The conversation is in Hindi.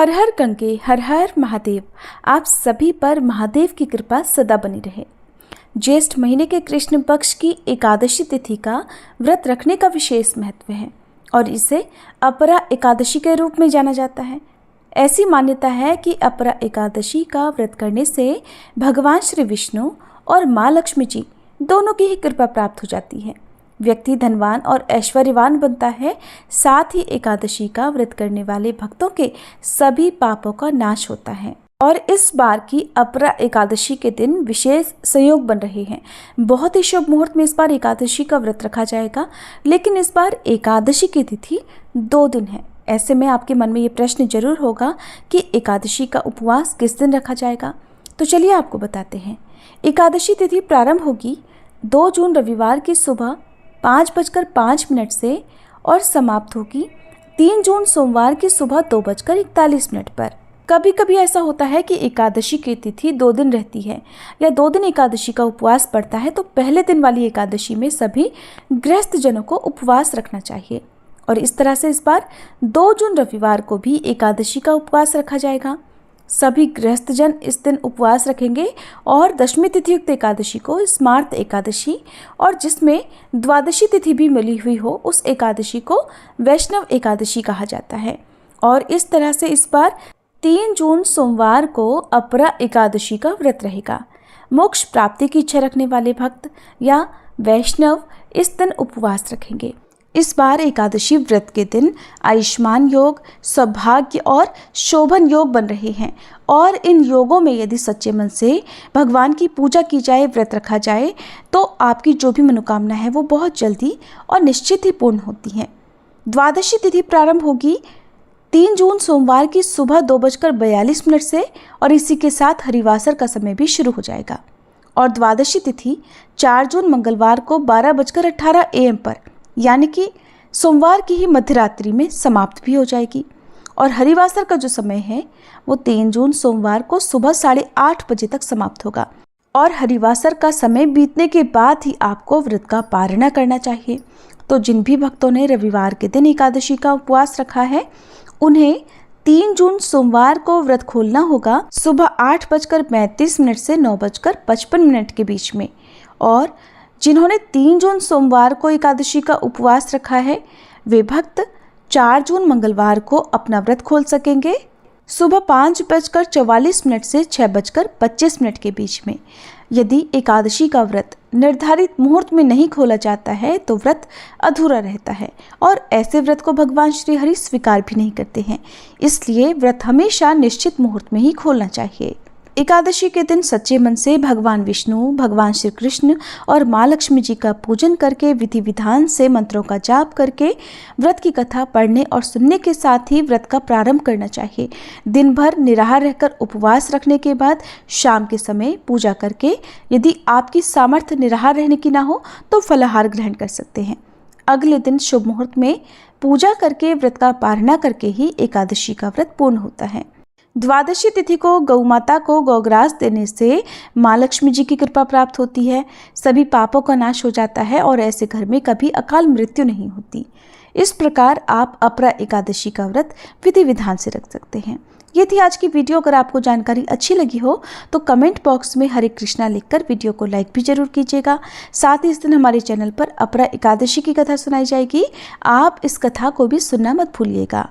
हर हर गंगे हर हर महादेव। आप सभी पर महादेव की कृपा सदा बनी रहे। ज्येष्ठ महीने के कृष्ण पक्ष की एकादशी तिथि का व्रत रखने का विशेष महत्व है और इसे अपरा एकादशी के रूप में जाना जाता है। ऐसी मान्यता है कि अपरा एकादशी का व्रत करने से भगवान श्री विष्णु और माँ लक्ष्मी जी दोनों की ही कृपा प्राप्त हो जाती है। व्यक्ति धनवान और ऐश्वर्यवान बनता है। साथ ही एकादशी का व्रत करने वाले भक्तों के सभी पापों का नाश होता है। और इस बार की अपरा एकादशी के दिन विशेष संयोग बन रहे हैं। बहुत ही शुभ मुहूर्त में इस बार एकादशी का व्रत रखा जाएगा, लेकिन इस बार एकादशी की तिथि 2 दिन है। ऐसे में आपके मन में ये प्रश्न जरूर होगा कि एकादशी का उपवास किस दिन रखा जाएगा। तो चलिए आपको बताते हैं। एकादशी तिथि प्रारंभ होगी 2 जून रविवार की सुबह 5:05 से और समाप्त होगी 3 जून सोमवार की सुबह 2:41 पर। कभी कभी ऐसा होता है कि एकादशी की तिथि 2 दिन रहती है या 2 दिन एकादशी का उपवास पड़ता है, तो पहले दिन वाली एकादशी में सभी गृहस्थ जनों को उपवास रखना चाहिए। और इस तरह से इस बार 2 जून रविवार को भी एकादशी का उपवास रखा जाएगा। सभी गृहस्थ जन इस दिन उपवास रखेंगे और दशमी तिथि युक्त एकादशी को स्मार्त एकादशी और जिसमें द्वादशी तिथि भी मिली हुई हो उस एकादशी को वैष्णव एकादशी कहा जाता है। और इस तरह से इस बार 3 जून सोमवार को अपरा एकादशी का व्रत रहेगा। मोक्ष प्राप्ति की इच्छा रखने वाले भक्त या वैष्णव इस दिन उपवास रखेंगे। इस बार एकादशी व्रत के दिन आयुष्मान योग, सौभाग्य और शोभन योग बन रहे हैं। और इन योगों में यदि सच्चे मन से भगवान की पूजा की जाए, व्रत रखा जाए, तो आपकी जो भी मनोकामना है वो बहुत जल्दी और निश्चित ही पूर्ण होती है। द्वादशी तिथि प्रारंभ होगी 3 जून सोमवार की सुबह 2:42 से और इसी के साथ हरिवासर का समय भी शुरू हो जाएगा। और द्वादशी तिथि 4 जून मंगलवार को 12:18 AM पर, यानी कि सोमवार की ही मध्यरात्रि में समाप्त भी हो जाएगी। और हरिवासर का जो समय है वो 3 जून सोमवार को सुबह 8:30 बजे तक समाप्त होगा। और हरिवासर का समय बीतने के बाद ही आपको व्रत का पारणा करना चाहिए। तो जिन भी भक्तों ने रविवार के दिन एकादशी का उपवास रखा है उन्हें 3 जून सोमवार को व्रत खोलना होगा सुबह 8:35 से 9:55 के बीच में। और जिन्होंने 3 जून सोमवार को एकादशी का उपवास रखा है वे भक्त 4 जून मंगलवार को अपना व्रत खोल सकेंगे सुबह 5:44 से 6:25 के बीच में। यदि एकादशी का व्रत निर्धारित मुहूर्त में नहीं खोला जाता है तो व्रत अधूरा रहता है और ऐसे व्रत को भगवान श्री हरि स्वीकार भी नहीं करते हैं। इसलिए व्रत हमेशा निश्चित मुहूर्त में ही खोलना चाहिए। एकादशी के दिन सच्चे मन से भगवान विष्णु, भगवान श्री कृष्ण और माँ लक्ष्मी जी का पूजन करके विधि विधान से मंत्रों का जाप करके व्रत की कथा पढ़ने और सुनने के साथ ही व्रत का प्रारंभ करना चाहिए। दिन भर निराहार रहकर उपवास रखने के बाद शाम के समय पूजा करके, यदि आपकी सामर्थ्य निराहार रहने की ना हो तो फलाहार ग्रहण कर सकते हैं। अगले दिन शुभ मुहूर्त में पूजा करके व्रत का पारणा करके ही एकादशी का व्रत पूर्ण होता है। द्वादशी तिथि को गौ माता को गौग्रास देने से माँ लक्ष्मी जी की कृपा प्राप्त होती है, सभी पापों का नाश हो जाता है और ऐसे घर में कभी अकाल मृत्यु नहीं होती। इस प्रकार आप अपरा एकादशी का व्रत विधि विधान से रख सकते हैं। ये थी आज की वीडियो। अगर आपको जानकारी अच्छी लगी हो तो कमेंट बॉक्स में हरे कृष्णा लिखकर वीडियो को लाइक भी जरूर कीजिएगा। साथ ही इस दिन हमारे चैनल पर अपरा एकादशी की कथा सुनाई जाएगी। आप इस कथा को भी सुनना मत भूलिएगा।